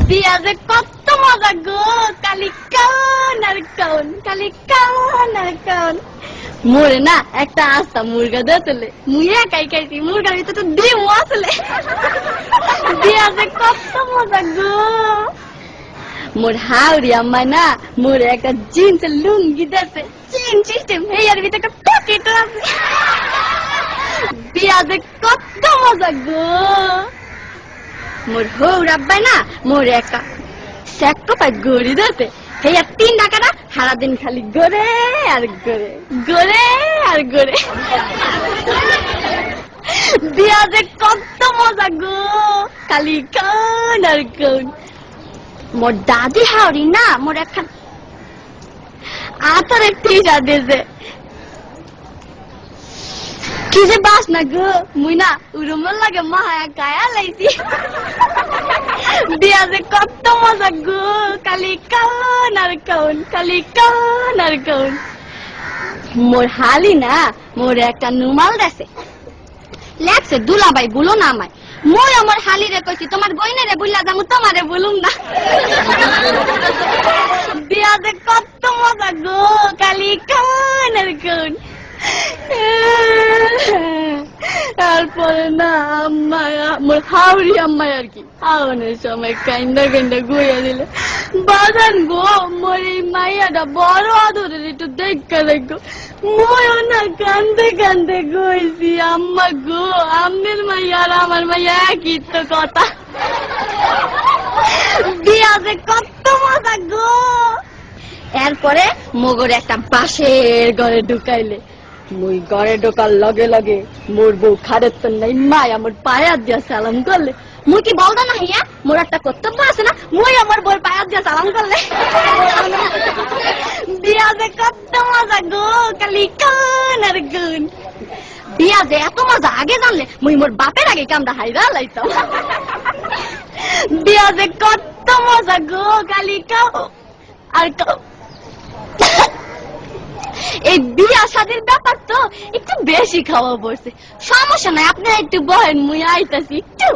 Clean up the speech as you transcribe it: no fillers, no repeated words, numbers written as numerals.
বিয়া যে কত মজা গো, খালি কান আর কান, খালি কান আর কান। মোরে না একটা আস্তা মুরগা দিয়েছিলে, মুই একাই খাইছি, মুরগার ভিতরে তো ডিমও আসলে। বিয়া যে কত মজা গো। মোর হাওড়ি আম্মা না মোরে একটা জিন্সের লুঙ্গি দিয়েছে, চেন সিস্টেম, এর ভিতরে একটা পকেট আছে। বিয়া যে কত মজা গো। মোর হৌর আব্বাই না মোরে একটা স্যাক্টো পাই গড়ি দিয়েছে, এই 3 টাকাটা সারাদিন খালি গড়ে আর গড়ে, গড়ে আর গড়ে। বিয়া যে কত মজা গো, খালি কান আর কান। মোর দাদি হাওড়ি না মোর একখান আতরের টিজা দিয়েছে, কি যে বাস না গো, মুই না উরুমল লাগে মায়া গায়া লাইছি। বিয়া যে কত মজা গো, খালি কান আর কান, খালি কান আর কান। মোর হালি না মোর একটা নুমাল দেছে, লেখছে দুলাভাই বলো না আমায়। মই আমার হালি রে কইছি তোমার গইনে রে বুইলা যামু, তোমারে বলুম না। বিয়া যে কত মজা গো, খালি কান আর কান। তারপরে না আম্মা মোর হাওড়ি আম্মা আর কি আওয়ানোর সময় কাইন্দা কাইন্দা গুইয়া দিলে, বাজান গো মোর এই মাইয়াটা বড় আদরের, একটু দেখা দেখো। ময়ও না কান্দে কান্দে গইছি, আম্মা গো আম্মের মাইয়া আর আমার মাইয়া একই তো কথা। বিয়া যে কত মজা গো। এরপরে মগর একটা বাঁশের ঘরে ঢুকাইলে, মুই ঘরে ঢোকার লগে লগে মোর বউ খারের তো নাই মাই আমার পায়া দিয়া সালাম করলে। মুই কি বলদা না হিয়া, মোর একটা কর্তব্য আছে না, মুই আমার বউর পায়া দিয়া সালাম করলে। বিয়া যে কত মজা গো, খালি কান আর কান। বিয়া যে এত মজা আগে জানলে মুই মোর বাপের আগে কামটা হাইরা লাইতাম। বিয়া যে কত মজা গো, খালি কাও আর কাও। এই বিয়া শাদীর ব্যাপার তো একটু বেশি খাওয়া পড়ছে, সমস্যা নাই, আপনারা একটু বহেন, মুই আইতাছি একটু।